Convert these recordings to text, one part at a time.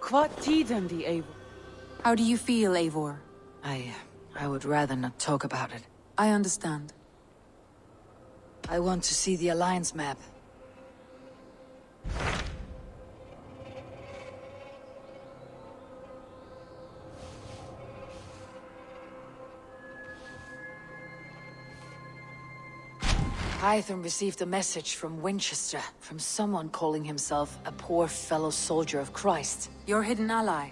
What tiden the Eivor? How do you feel, Eivor? I would rather not talk about it. I understand. I want to see the Alliance map. Hytham received a message from Winchester, from someone calling himself a poor fellow soldier of Christ. Your hidden ally.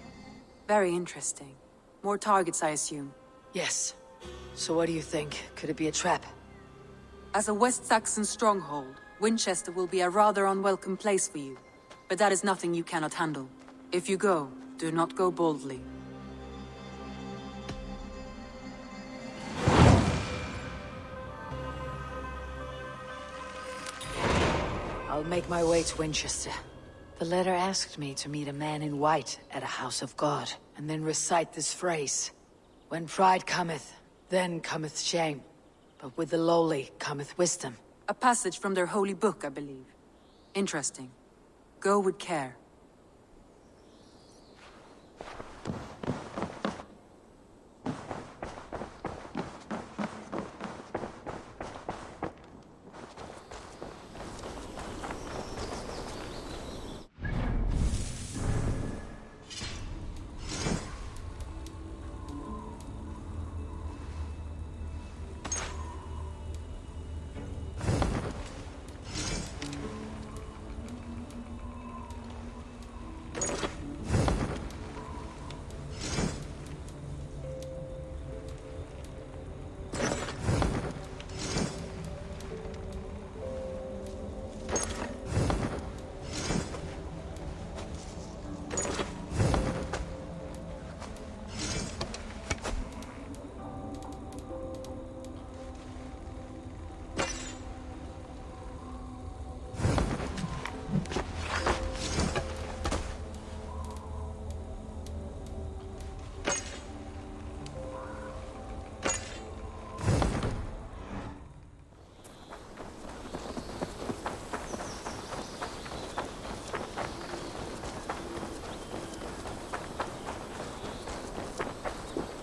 Very interesting. More targets, I assume. Yes. So what do you think? Could it be a trap? As a West Saxon stronghold, Winchester will be a rather unwelcome place for you. But that is nothing you cannot handle. If you go, do not go boldly. I'll make my way to Winchester. The letter asked me to meet a man in white at a house of God, and then recite this phrase. When pride cometh, then cometh shame. But with the lowly cometh wisdom. A passage from their holy book, I believe. Interesting. Go with care.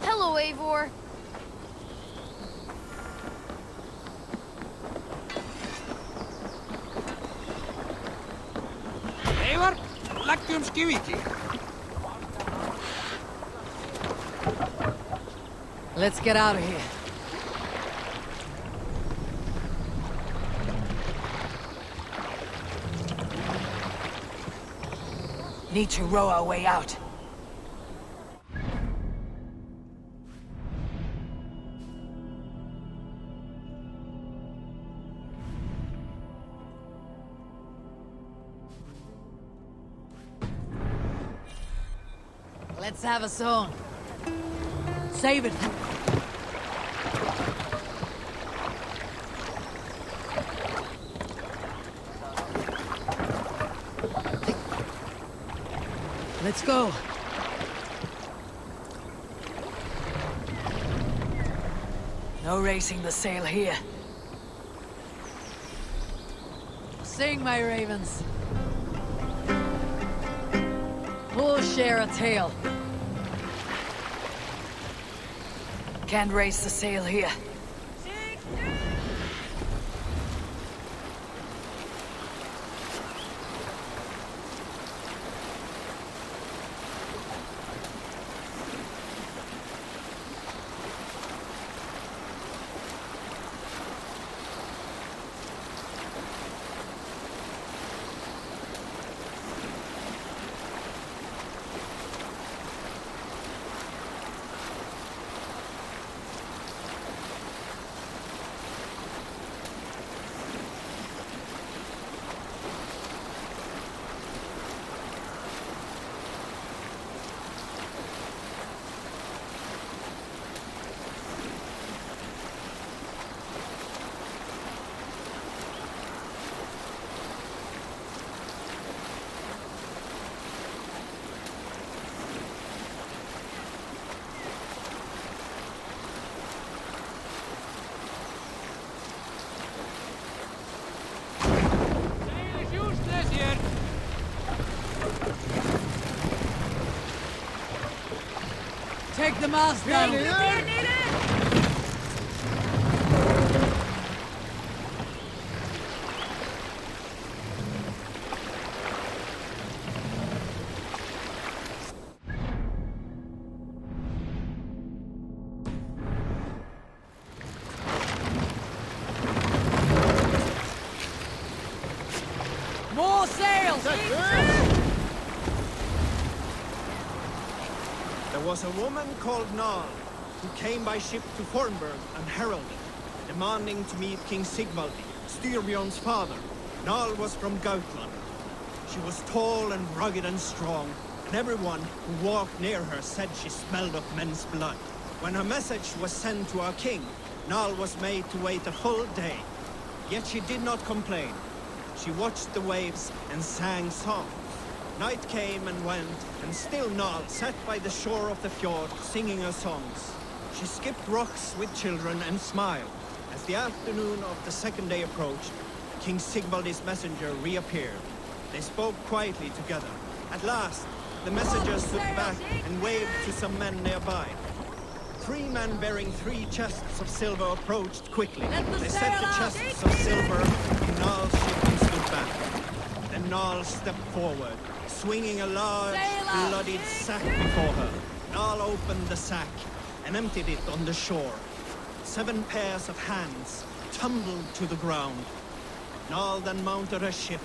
Hello, Eivor. Eivor, läggjum skiviki. Let's get out of here. Need to row our way out. Let's have a song. Save it. Let's go. No racing the sail here. Sing, my ravens. We'll share a tale. Can't raise the sail here. take the mast down. More sails! There was a woman called Nal, who came by ship to Fornburg and heralded, demanding to meet King Sigvaldi, Styrbjorn's father. Nal was from Gautland. She was tall and rugged and strong, and everyone who walked near her said she smelled of men's blood. When her message was sent to our king, Nal was made to wait a full day. Yet she did not complain. She watched the waves and sang songs. Night came and went, and still Nal sat by the shore of the fjord singing her songs. She skipped rocks with children and smiled. As the afternoon of the second day approached, King Sigvaldi's messenger reappeared. They spoke quietly together. At last, the messenger stood back and waved to some men nearby. 3 men bearing 3 chests of silver approached quickly. They set the chests of silver on Nal's ship and stood back. Then Nal stepped forward, swinging a large, bloodied sack before her. Nal opened the sack and emptied it on the shore. 7 pairs of hands tumbled to the ground. Nal then mounted her ship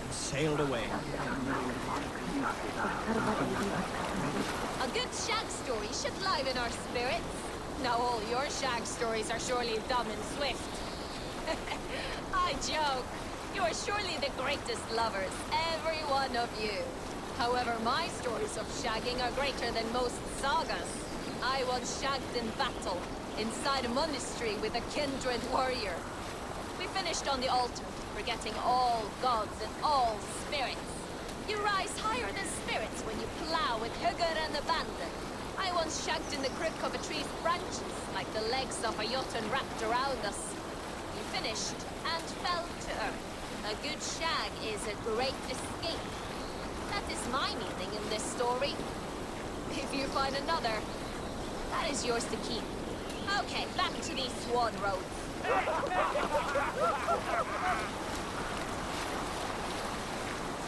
and sailed away. A good shag story should liven our spirits. Now all your shag stories are surely dumb and swift. I joke. You are surely the greatest lovers, every one of you. However, my stories of shagging are greater than most sagas. I once shagged in battle, inside a monastery with a kindred warrior. We finished on the altar, forgetting all gods and all spirits. You rise higher than spirits when you plow with hugger and abandon. I once shagged in the crook of a tree's branches, like the legs of a jotun wrapped around us. You finished and fell to earth. A good shag is a great escape. That is my meaning in this story. If you find another, that is yours to keep. Okay, back to these swan roads.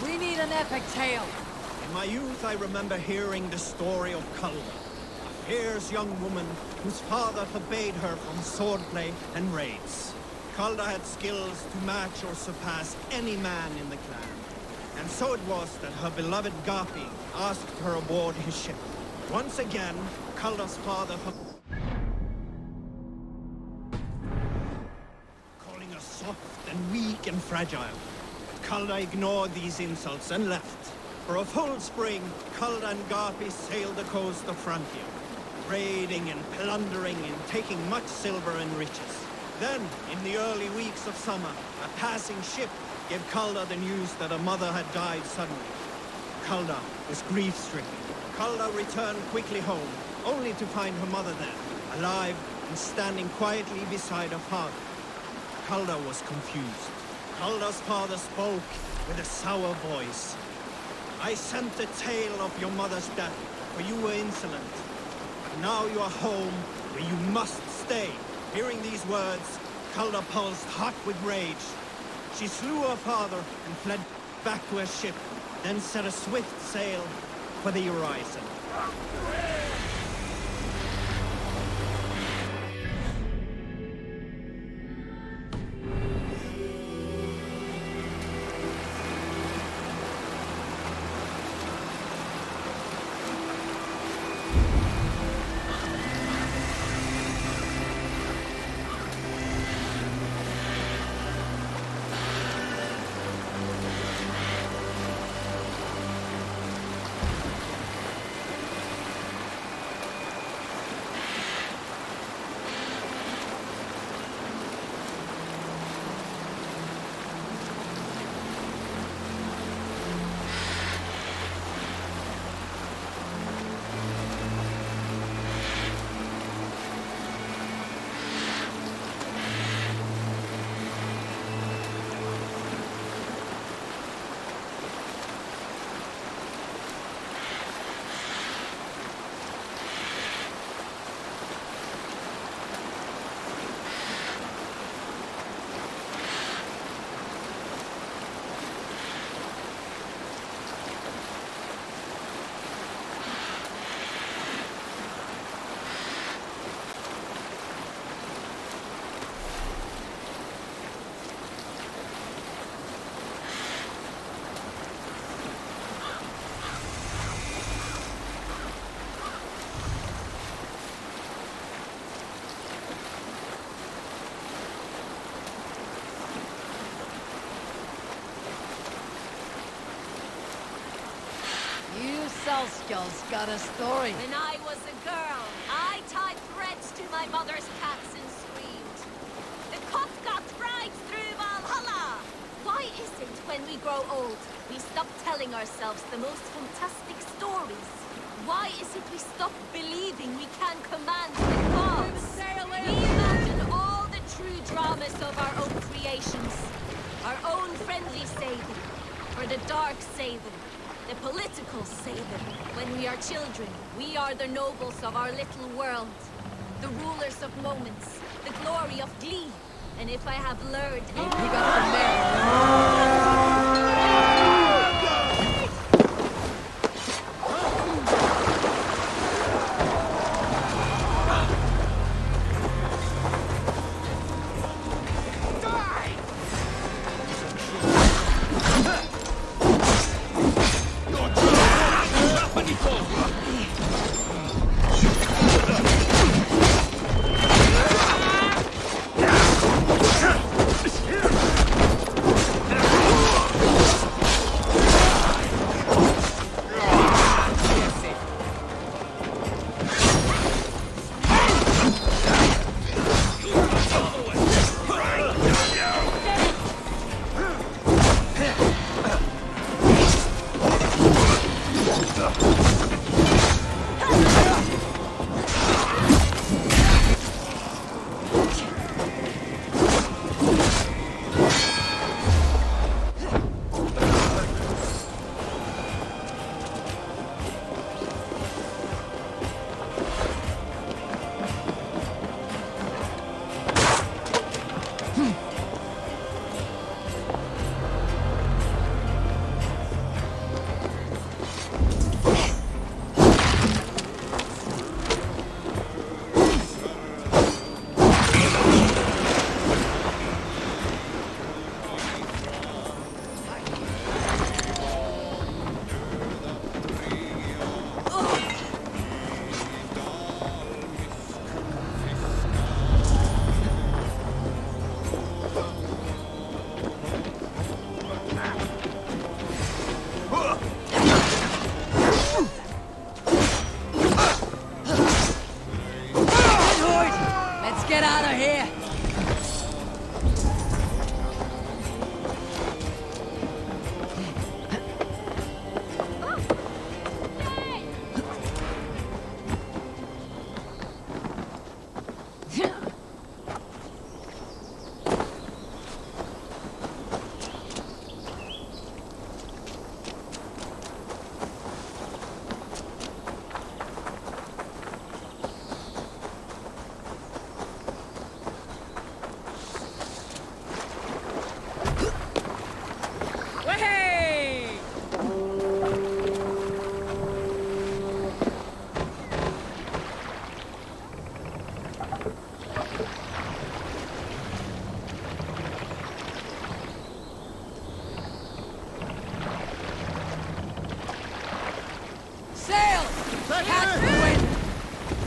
We need an epic tale. In my youth, I remember hearing the story of Kalda, a fierce young woman whose father forbade her from swordplay and raids. Kalda had skills to match or surpass any man in the clan. And so it was that her beloved Gapi asked her aboard his ship. Once again, Kalda's father calling her soft and weak and fragile. Kalda ignored these insults and left. For a full spring, Kalda and Gapi sailed the coast of Frontier, raiding and plundering and taking much silver and riches. Then, in the early weeks of summer, a passing ship gave Kalda the news that her mother had died suddenly. Kalda was grief-stricken. Kalda returned quickly home, only to find her mother there, alive and standing quietly beside her father. Kalda was confused. Kalda's father spoke with a sour voice. I sent the tale of your mother's death, for you were insolent. But now you are home, where you must stay. Hearing these words, Kalda pulsed hot with rage. She slew her father and fled back to her ship, then set a swift sail for the horizon. Selskjal's got a story. When I was a girl, I tied threads to my mother's cats and screamed. The cock got right through Valhalla! Why is it when we grow old, we stop telling ourselves the most fantastic stories? Why is it we stop believing we can command the gods? We imagine all the true dramas of our own creations. Our own friendly say them, or the dark say them. The politicals say them. When we are children, we are the nobles of our little world. The rulers of moments, the glory of glee. And if I have learned He got the mayor. Get out of here!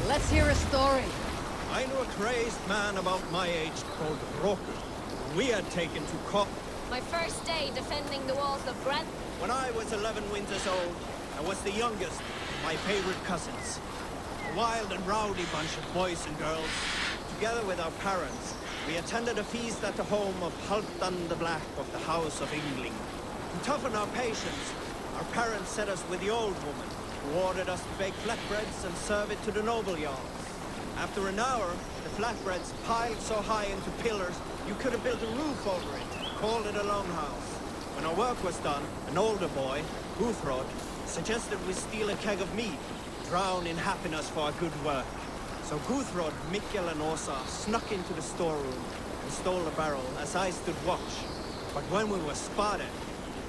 Let's hear a story. I knew a crazed man about my age called Roku, who we had taken to court. My first day defending the walls of Brent. When I was 11 winters old, I was the youngest of my favorite cousins. A wild and rowdy bunch of boys and girls. Together with our parents, we attended a feast at the home of Halfdan the Black of the House of Yngling. To toughen our patience, our parents set us with the old woman, who ordered us to bake flatbreads and serve it to the noble jarls. After an hour, the flatbreads piled so high into pillars, you could have built a roof over it, called it a longhouse. When our work was done, an older boy, Guthrod, suggested we steal a keg of mead, drown in happiness for our good work. So Guthrod, Mikkel and Åsa snuck into the storeroom and stole a barrel as I stood watch. But when we were spotted,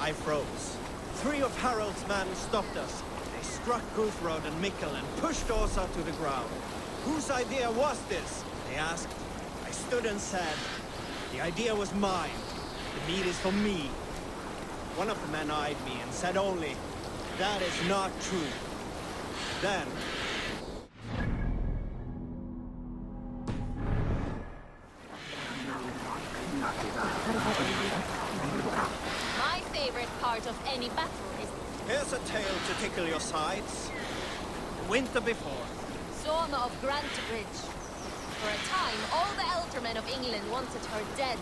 I froze. 3 of Harald's men stopped us. They struck Guthrod and Mikkel and pushed Åsa to the ground. Whose idea was this? They asked. I stood and said, the idea was mine. The meat is for me. One of the men eyed me and said only, that is not true. Then, My favorite part of any battle is Here's a tale to tickle your sides. The winter before. Soma of Grantebridge. For a time, all the eldermen of England wanted her dead.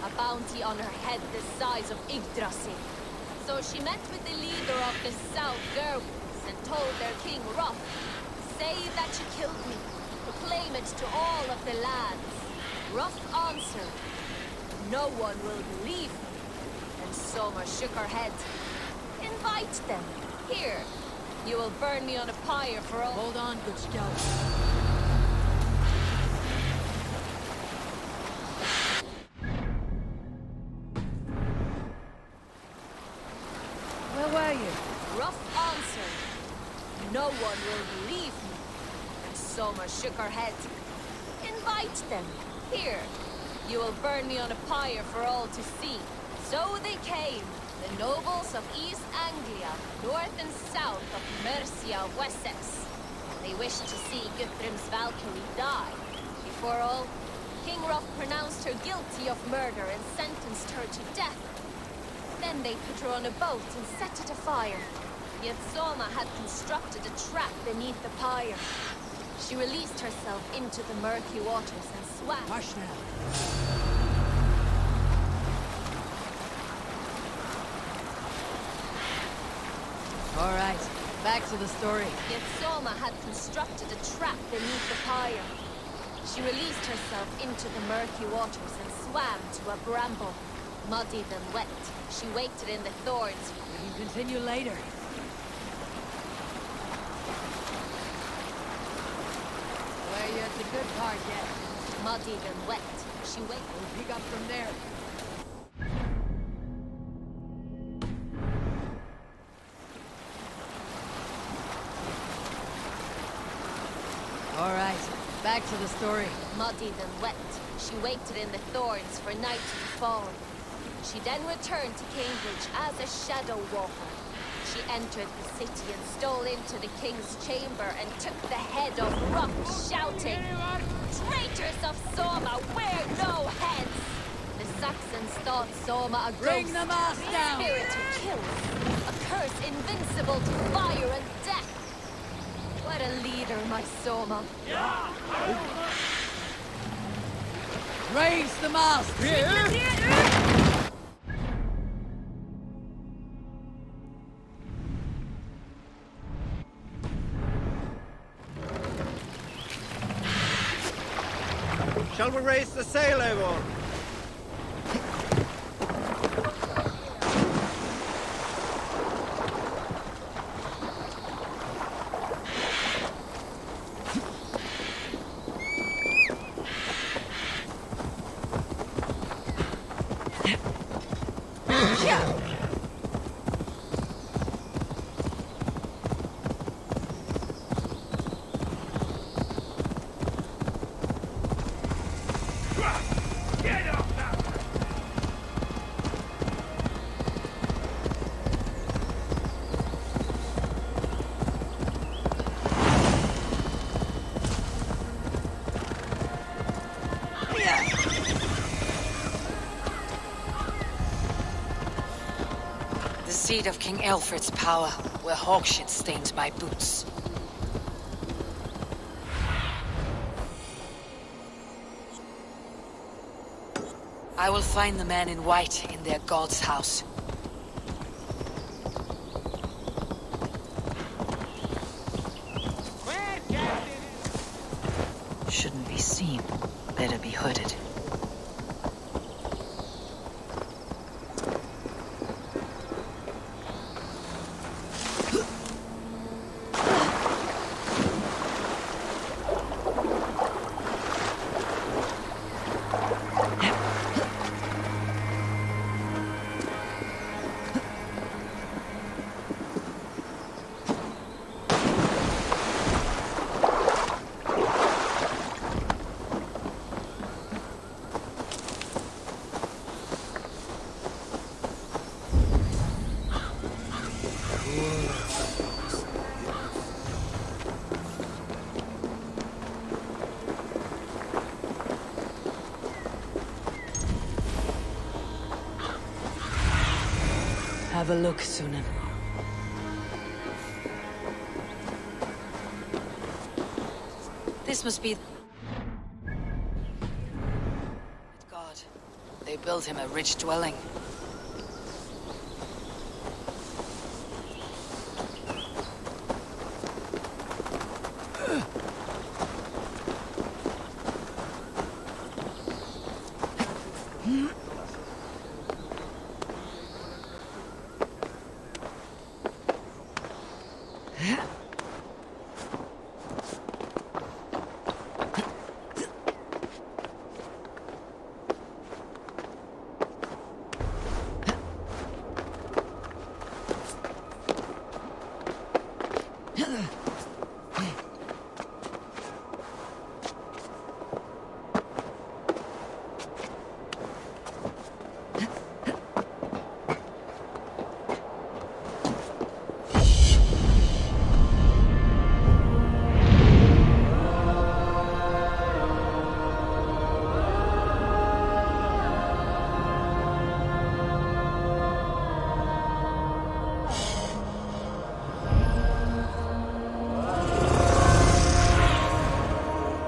A bounty on her head the size of Yggdrasil. So she met with the leader of the South Gerwins and told their king Roth, "Say that you killed me. Proclaim it to all of the lands." Roth answered, "No one will believe me." And Soma shook her head. "Invite them. Here. You will burn me on a pyre for all— Hold on, good scout. Where were you? Roth answered, "No one will believe me." And Soma shook her head. "Invite them. Here. You will burn me on a pyre for all to see." So they came, the nobles of East Anglia, north and south of Mercia of Wessex. They wished to see Guthrum's Valkyrie die. Before all, King Roth pronounced her guilty of murder and sentenced her to death. Then they put her on a boat and set it afire. Yet Soma had constructed a trap beneath the pyre. She released herself into the murky waters and swam. Hush now. All right, back to the story. Yet Soma had constructed a trap beneath the pyre. She released herself into the murky waters and swam to a bramble. Muddy and wet, she waited in the thorns. We can continue later. Where you at the good part yet? Muddy and wet, she waited. We'll pick up from there. All right, back to the story. Muddied and wet, she waited in the thorns for night to fall. She then returned to Cambridge as a shadow walker. She entered the city and stole into the king's chamber and took the head of Roth, shouting, "Traitors of Soma, wear no heads!" The Saxons thought Soma a Bring ghost, the mask a down! spirit who kills, a curse invincible to fire and death. What a leader, my Soma. Raise the mast! Shall we raise the sail, Eivor? The seat of King Alfred's power, where hawkshit stains my boots. I will find the man in white in their god's house. Where, Captain? Shouldn't be seen. Better be hooded. Have a look, Sunan. This must be... God. They built him a rich dwelling.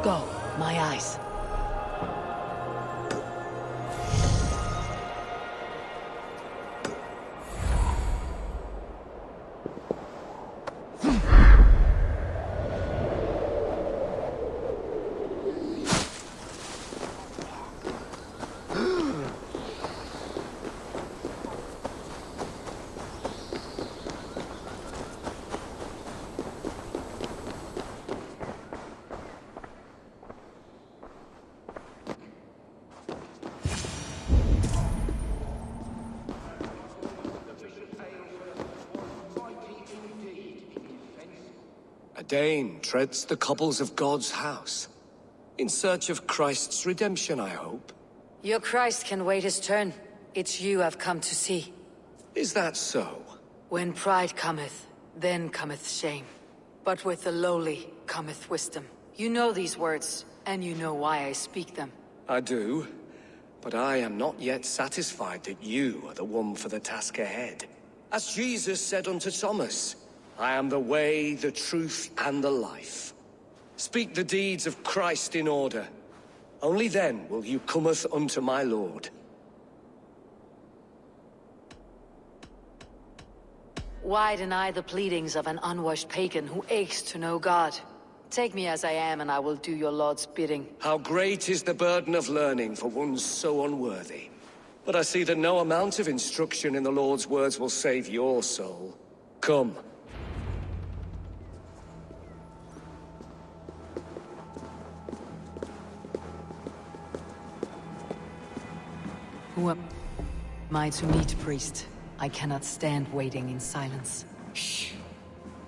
Go, my eyes. A Dane treads the cobbles of God's house. In search of Christ's redemption, I hope. Your Christ can wait his turn. It's you I've come to see. Is that so? When pride cometh, then cometh shame. But with the lowly cometh wisdom. You know these words, and you know why I speak them. I do, but I am not yet satisfied that you are the one for the task ahead. As Jesus said unto Thomas, I am the way, the truth, and the life. Speak the deeds of Christ in order. Only then will you cometh unto my Lord. Why deny the pleadings of an unwashed pagan who aches to know God? Take me as I am, and I will do your Lord's bidding. How great is the burden of learning for one so unworthy. But I see that no amount of instruction in the Lord's words will save your soul. Come. Who am I to meet, priest? I cannot stand waiting in silence. Shh.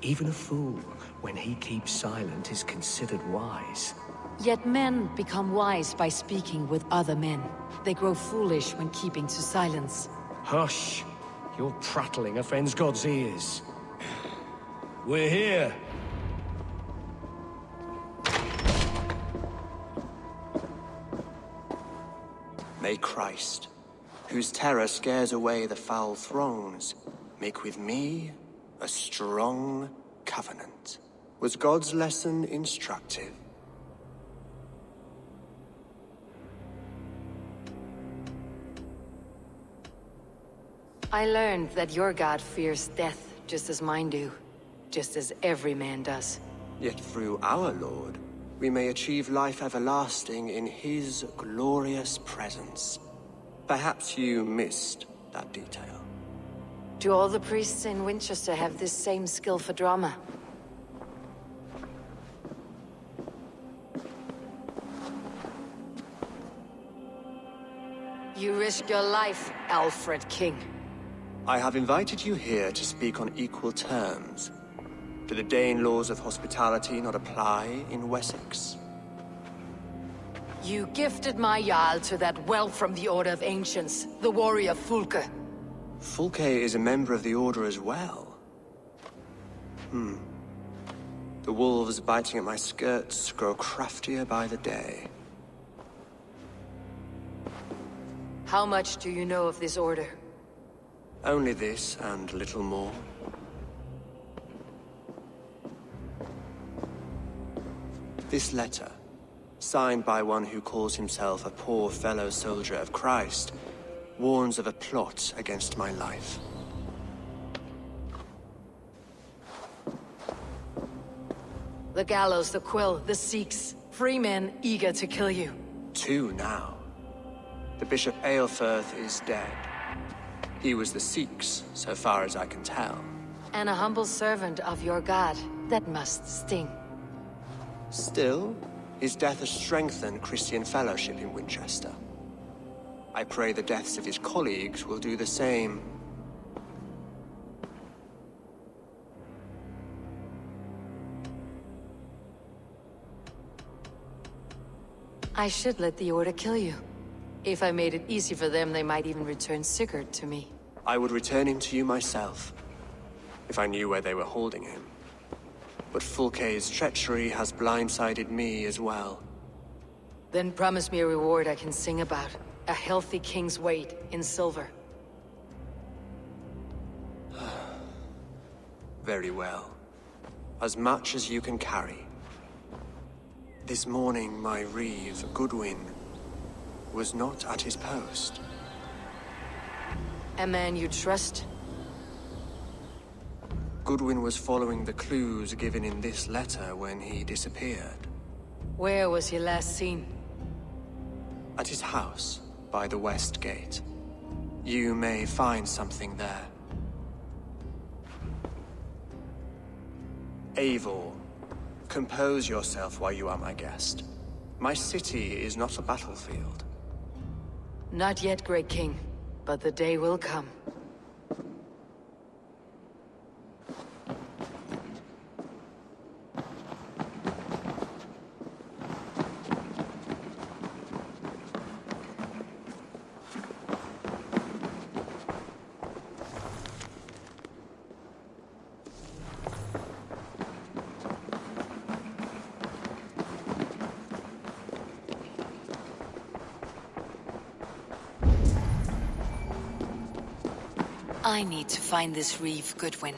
Even a fool, when he keeps silent, is considered wise. Yet men become wise by speaking with other men. They grow foolish when keeping to silence. Hush! Your prattling offends God's ears. We're here. May Christ, whose terror scares away the foul thrones, make with me a strong covenant. Was God's lesson instructive? I learned that your God fears death just as mine do. Just as every man does. Yet through our Lord, we may achieve life everlasting in his glorious presence. Perhaps you missed that detail. Do all the priests in Winchester have this same skill for drama? You risk your life, Alfred King. I have invited you here to speak on equal terms. Do the Dane laws of hospitality not apply in Wessex? You gifted my Jarl to that well from the Order of Ancients, the warrior Fulke. Fulke is a member of the Order as well. The wolves biting at my skirts grow craftier by the day. How much do you know of this order? Only this and little more. This letter, signed by one who calls himself a poor fellow soldier of Christ, warns of a plot against my life. The gallows, the quill, the Sikhs. Free men eager to kill you. 2 now. The Bishop Aelfirth is dead. He was the Sikhs, so far as I can tell. And a humble servant of your god. That must sting. Still, his death has strengthened Christian fellowship in Winchester. I pray the deaths of his colleagues will do the same. I should let the Order kill you. If I made it easy for them, they might even return Sigurd to me. I would return him to you myself, if I knew where they were holding him. But Fulke's treachery has blindsided me as well. Then promise me a reward I can sing about. A healthy king's weight in silver. Very well. As much as you can carry. This morning, my reeve, Goodwin, was not at his post. A man you trust? Goodwin was following the clues given in this letter when he disappeared. Where was he last seen? At his house, by the west gate. You may find something there. Eivor, compose yourself while you are my guest. My city is not a battlefield. Not yet, Great King, but the day will come. I need to find this reeve, Goodwin.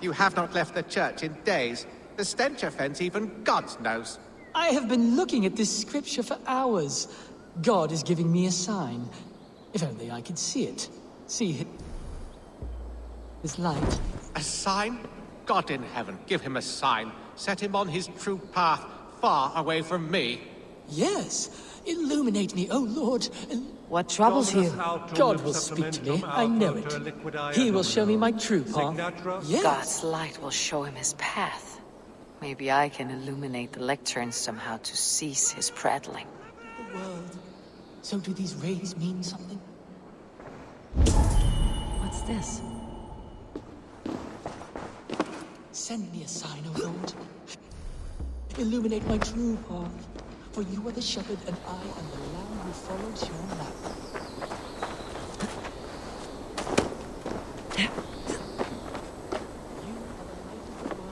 You have not left the church in days. The stench offends even God knows. I have been looking at this scripture for hours. God is giving me a sign. If only I could see it. See his light. A sign? God in heaven, give him a sign. Set him on his true path, far away from me. Yes. Illuminate me, O Lord. What troubles you? God will speak to me. I know it. He will show me my true path. Yes. God's light will show him his path. Maybe I can illuminate the lectern somehow to cease his prattling. The world. So do these rays mean something? What's this? Send me a sign, O Lord. Illuminate my true path. For you are the shepherd, and I am the lamb who follows your lap. You are the light of the world.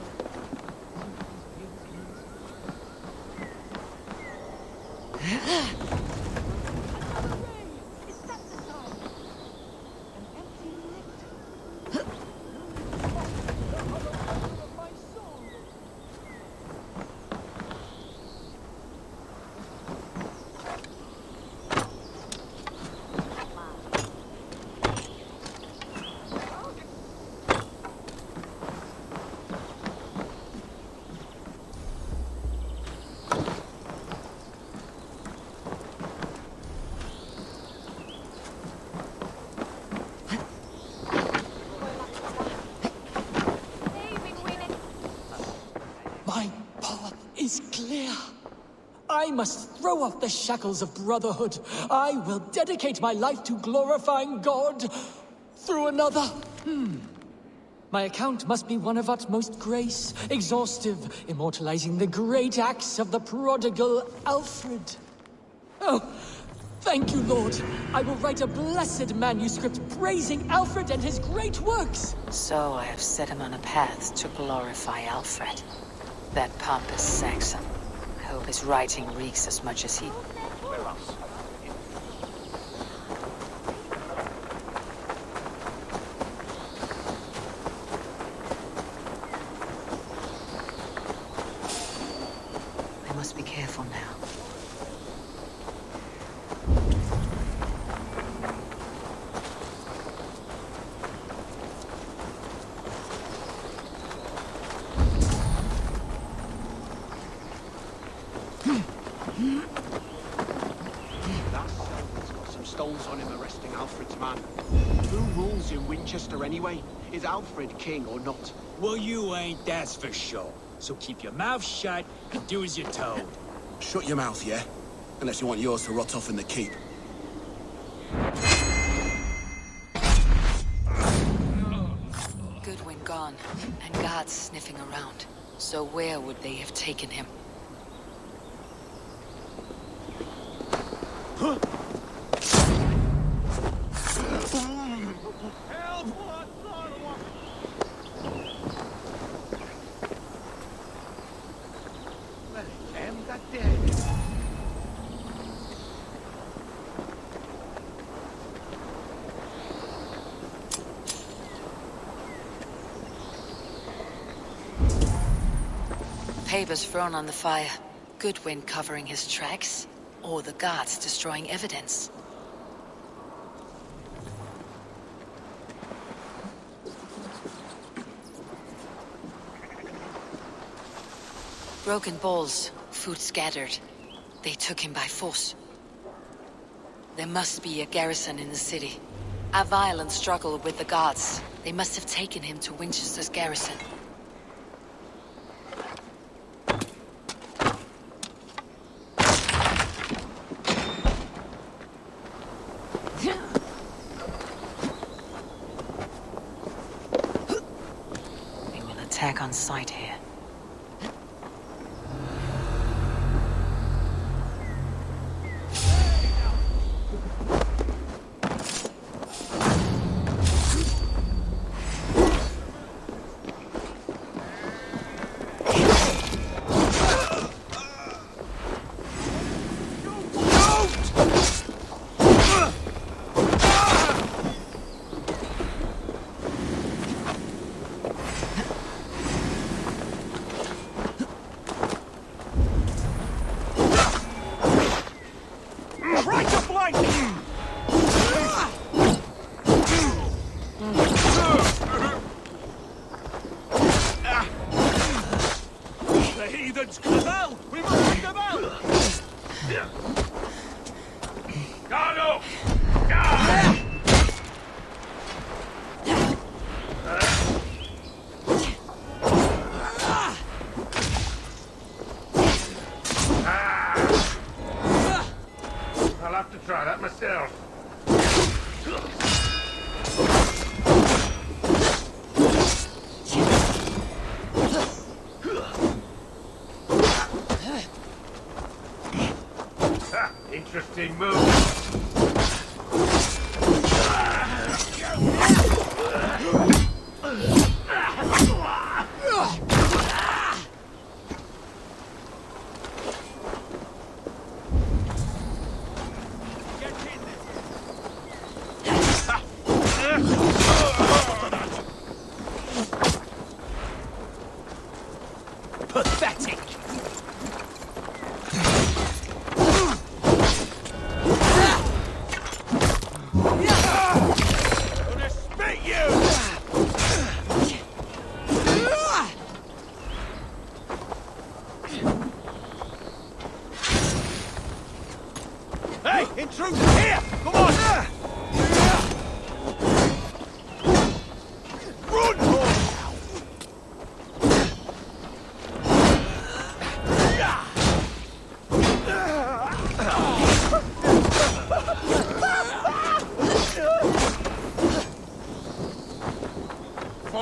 I must throw off the shackles of brotherhood. I will dedicate my life to glorifying God through another. My account must be one of utmost grace, exhaustive, immortalizing the great acts of the prodigal Alfred. Oh, thank you, Lord. I will write a blessed manuscript praising Alfred and his great works. So I have set him on a path to glorify Alfred. That pompous Saxon. I hope his writing reeks as much as he... I must be careful now. That Selby's got some stones on him arresting Alfred's man. Who rules in Winchester anyway? Is Alfred king or not? Well, you ain't, that's for sure. So keep your mouth shut and do as you're told. Shut your mouth, yeah? Unless you want yours to rot off in the keep. Goodwin gone, and guards sniffing around. So where would they have taken him? Papers thrown on the fire. Goodwin covering his tracks, or the guards destroying evidence. Broken bowls, food scattered. They took him by force. There must be a garrison in the city. A violent struggle with the guards. They must have taken him to Winchester's garrison. They will attack on sight here. I'll have to try that myself. Interesting move. Pathetic!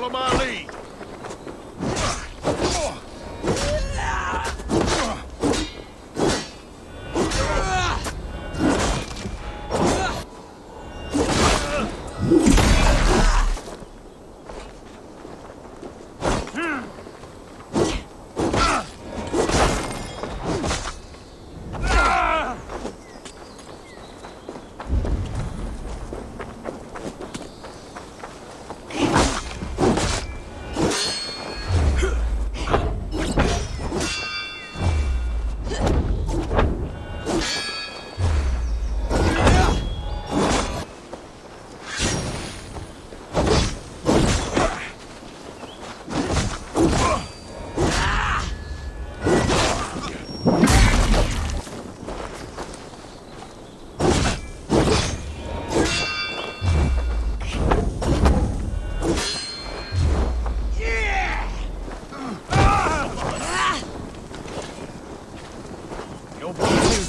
follow my lead.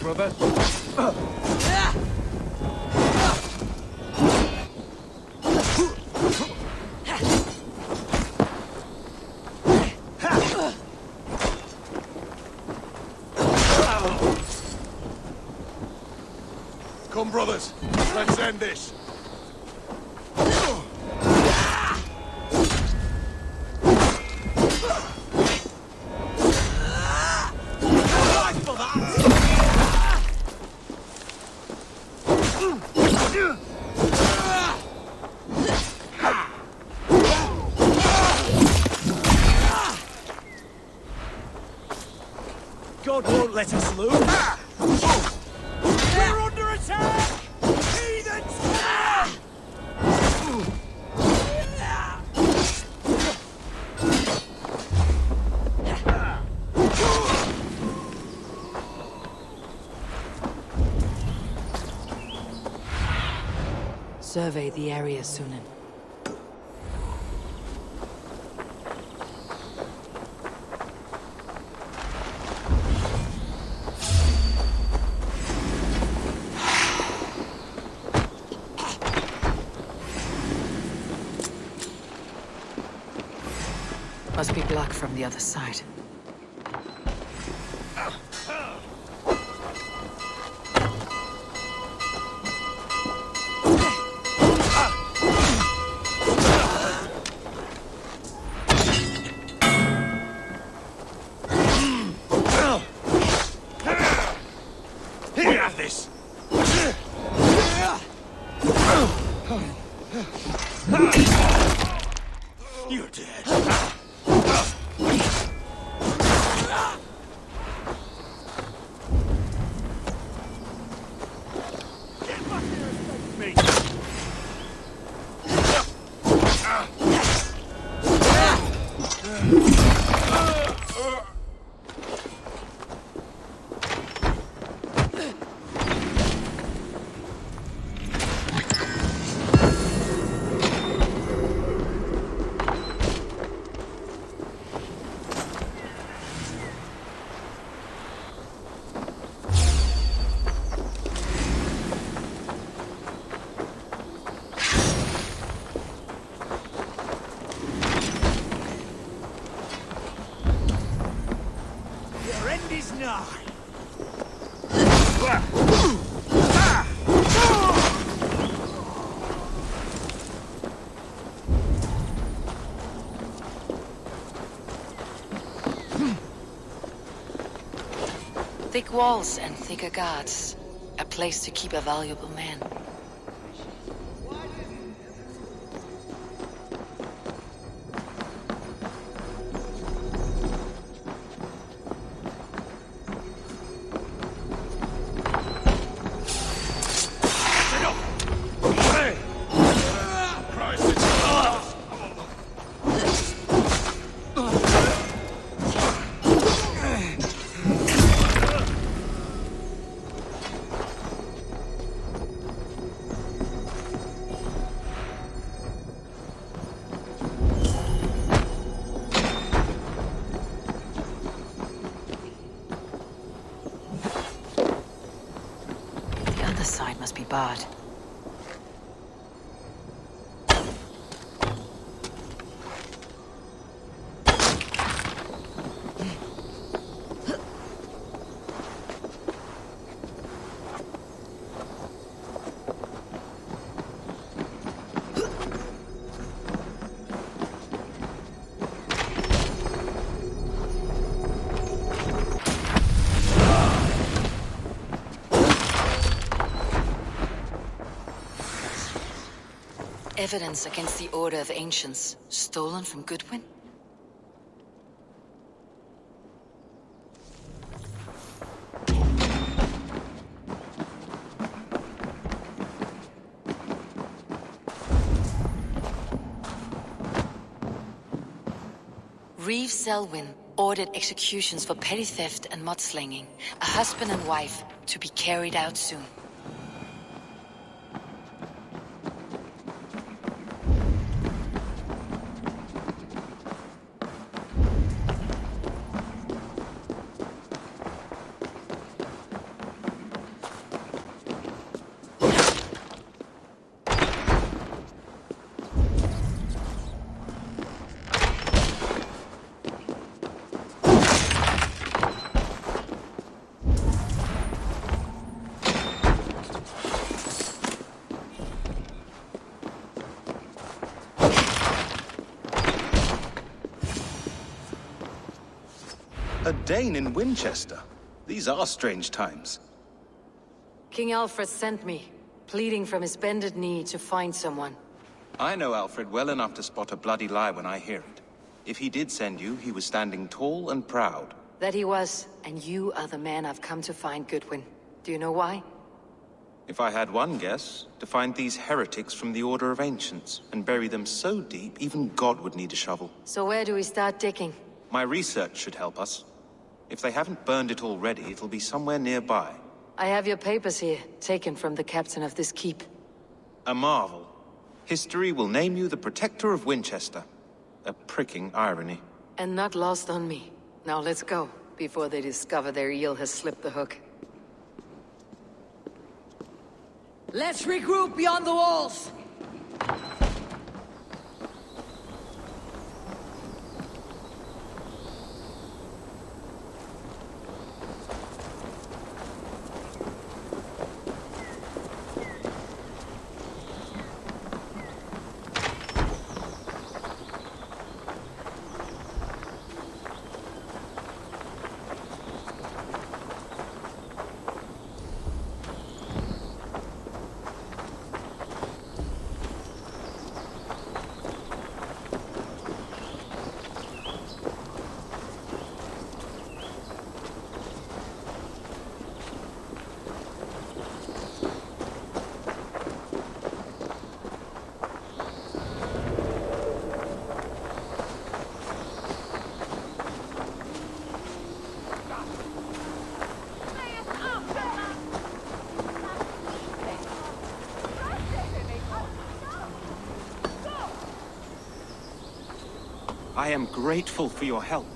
Brother. Come, brothers. Let's end this. God won't let us lose. We're under attack! Heathens! Survey the area, Sunan. Must be blocked from the other side. We have this. You're dead. Your end is nigh. Thick walls and thicker guards. A place to keep a valuable man. Side must be barred. evidence against the Order of Ancients, stolen from Goodwin? Reeve Selwyn ordered executions for petty theft and mudslinging, a husband and wife, to be carried out soon. A Dane in Winchester. These are strange times. King Alfred sent me, pleading from his bended knee to find someone. I know Alfred well enough to spot a bloody lie when I hear it. If he did send you, he was standing tall and proud. That he was, and you are the man I've come to find, Goodwin. Do you know why? If I had one guess, to find these heretics from the Order of Ancients, and bury them so deep, even God would need a shovel. So where do we start digging? My research should help us. If they haven't burned it already, it'll be somewhere nearby. I have your papers here, taken from the captain of this keep. A marvel. History will name you the Protector of Winchester. A pricking irony. And not lost on me. Now let's go, before they discover their eel has slipped the hook. Let's regroup beyond the walls! I am grateful for your help.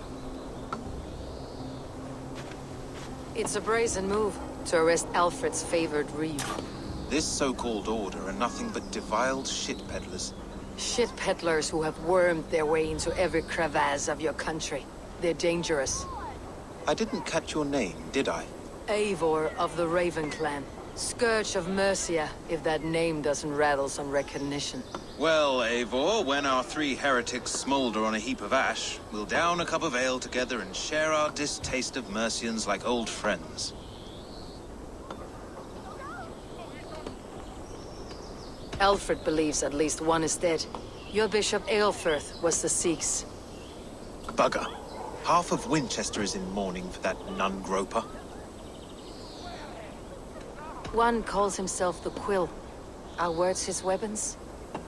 It's a brazen move to arrest Alfred's favored Reeve. This so-called order are nothing but deviled shit peddlers. Shit peddlers who have wormed their way into every crevasse of your country. They're dangerous. I didn't catch your name, did I? Eivor of the Raven Clan. Scourge of Mercia, if that name doesn't rattle some recognition. Well, Eivor, when our three heretics smolder on a heap of ash, we'll down a cup of ale together and share our distaste of Mercians like old friends. Alfred believes at least one is dead. Your Bishop Aelfirth was the Sikhs. Bugger. Half of Winchester is in mourning for that nun-groper. One calls himself the Quill. Are words his weapons?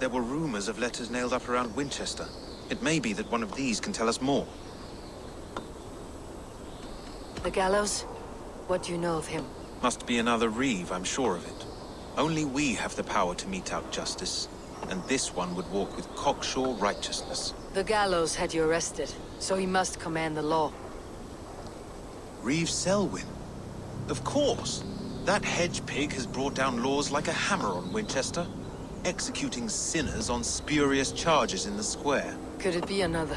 There were rumors of letters nailed up around Winchester. It may be that one of these can tell us more. The gallows? What do you know of him? Must be another Reeve, I'm sure of it. Only we have the power to mete out justice, and this one would walk with cocksure righteousness. The gallows had you arrested, so he must command the law. Reeve Selwyn? Of course! That hedge pig has brought down laws like a hammer on Winchester, executing sinners on spurious charges in the square. Could it be another?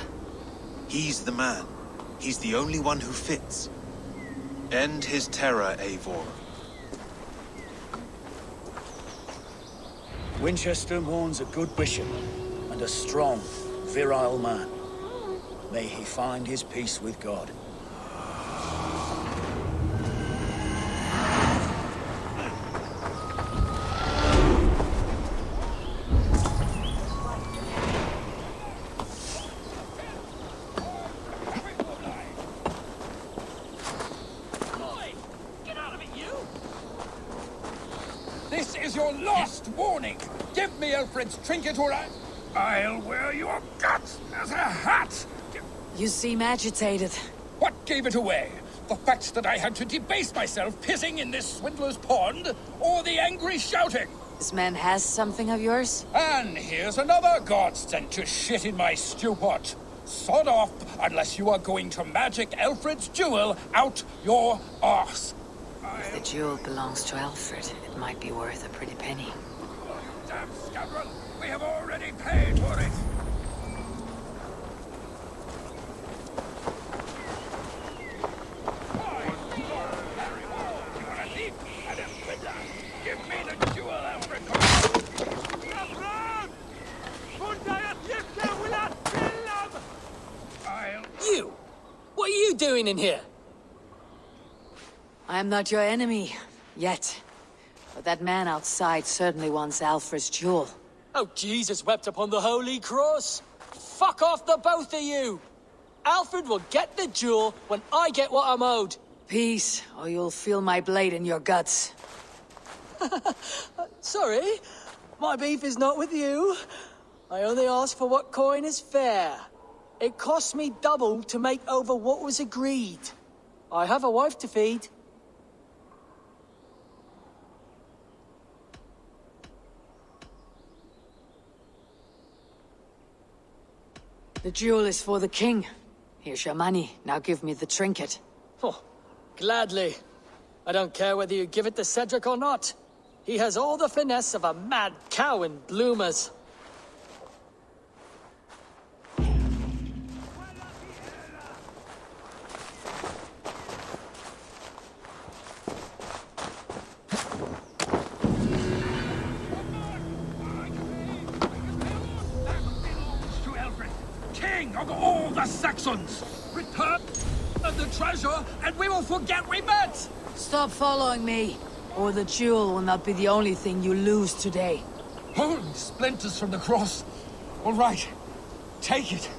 He's the man. He's the only one who fits. End his terror, Eivor. Winchester mourns a good bishop and a strong, virile man. May he find his peace with God. is your last warning. Give me Alfred's trinket or I'll wear your guts as a hat. You seem agitated. What gave it away? The fact that I had to debase myself pissing in this swindler's pond, or the angry shouting? This man has something of yours? And here's another god sent to shit in my stew pot. Sod off, unless you are going to magic Alfred's jewel out your arse. If the jewel belongs to Alfred, it might be worth a pretty penny. Damn scoundrel! We have already paid for it! Give me the jewel, Alfred! You! What are you doing in here? I am not your enemy, yet. But that man outside certainly wants Alfred's jewel. Oh, Jesus wept upon the holy cross! Fuck off, the both of you! Alfred will get the jewel when I get what I'm owed. Peace, or you'll feel my blade in your guts. Sorry, my beef is not with you. I only ask for what coin is fair. It cost me double to make over what was agreed. I have a wife to feed. The jewel is for the king. Here's your money. Now give me the trinket. Oh, gladly. I don't care whether you give it to Cedric or not. He has all the finesse of a mad cow in bloomers. King of all the Saxons! Return the treasure, and we will forget we met! Stop following me, or the jewel will not be the only thing you lose today. Holy splinters from the cross! All right, take it.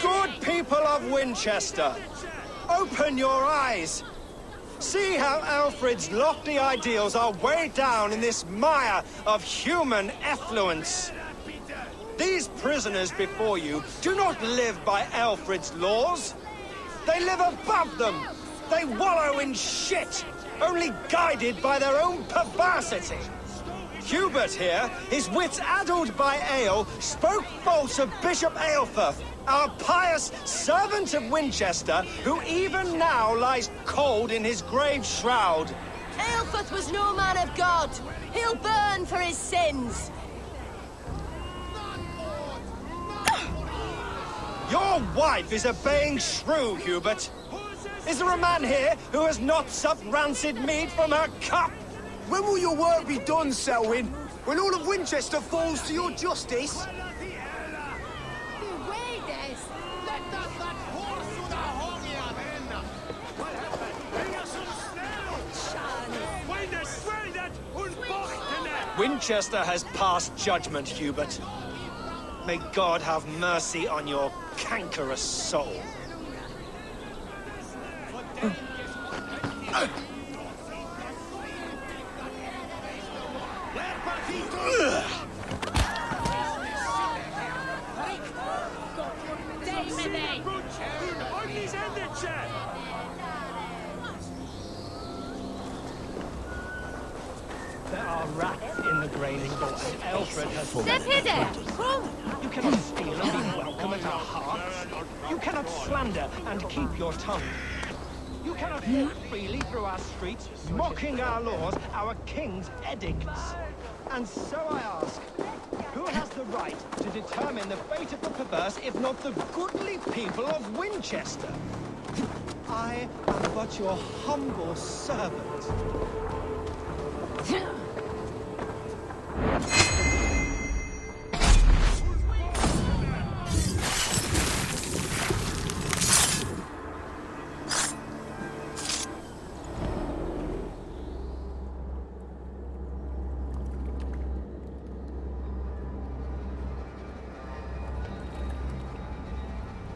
Good people of Winchester, open your eyes. See how Alfred's lofty ideals are weighed down in this mire of human effluence. These prisoners before you do not live by Alfred's laws. They live above them. They wallow in shit, only guided by their own perversity. Hubert here, his wits addled by ale, spoke false of Bishop Aelfirth, our pious servant of Winchester, who even now lies cold in his grave shroud. Aelfirth was no man of God. He'll burn for his sins. Your wife is a baying shrew, Hubert. Is there a man here who has not supped rancid mead from her cup? When will your work be done, Selwyn? When all of Winchester falls to your justice? Winchester has passed judgment, Hubert. May God have mercy on your cankerous soul. There are rats in the grazing board, and Alfred has... Step hither! Come! You cannot steal and be welcome at our hearts. You cannot slander and keep your tongue. You cannot walk freely through our streets, mocking our laws, our king's edicts. And so I ask, who has the right to determine the fate of the perverse, if not the goodly people of Winchester? I am but your humble servant.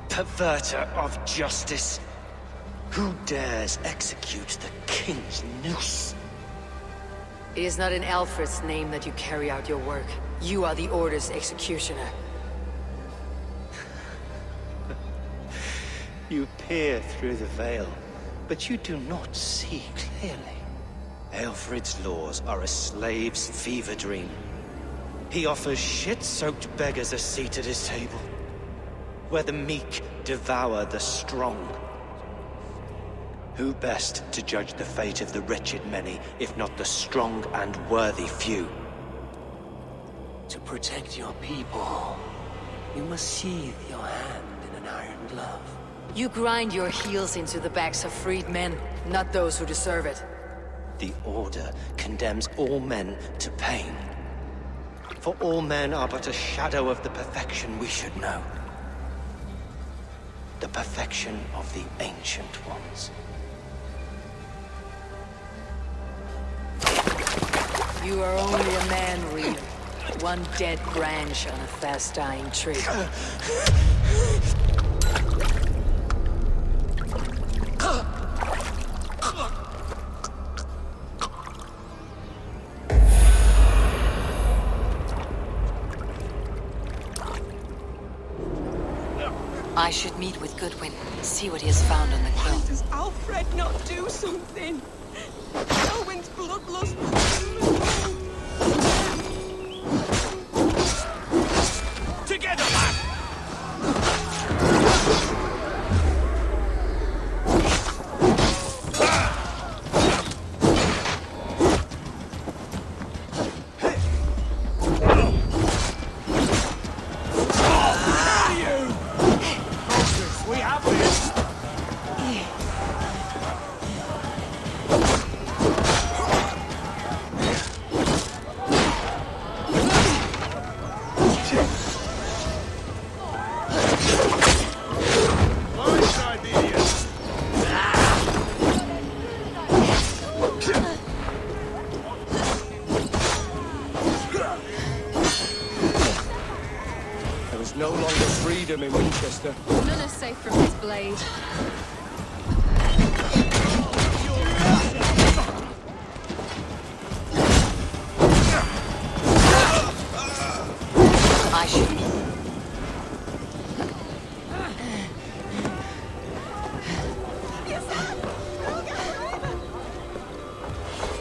Perverter of justice. Who dares execute the king's noose? It is not in Alfred's name that you carry out your work. You are the Order's executioner. You peer through the veil, but you do not see clearly. Alfred's laws are a slave's fever dream. He offers shit-soaked beggars a seat at his table, where the meek devour the strong. Who best to judge the fate of the wretched many, if not the strong and worthy few? To protect your people, you must sheathe your hand in an iron glove. You grind your heels into the backs of freed men, not those who deserve it. The Order condemns all men to pain. For all men are but a shadow of the perfection we should know. The perfection of the Ancient Ones. You are only a man, Reed. One dead branch on a fast-dying tree. I should meet with Goodwin, see what he has found on the quill. Why does Alfred not do something? Elwyn's bloodlust. Together, lad! No longer freedom in Winchester. None is safe from his blade.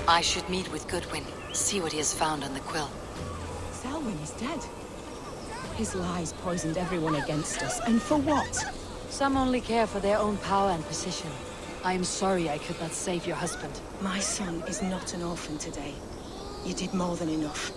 I should meet with Goodwin, see what he has found on the quill. Selwyn is dead. His lies poisoned everyone against us, and for what? Some only care for their own power and position. I am sorry I could not save your husband. My son is not an orphan today. You did more than enough.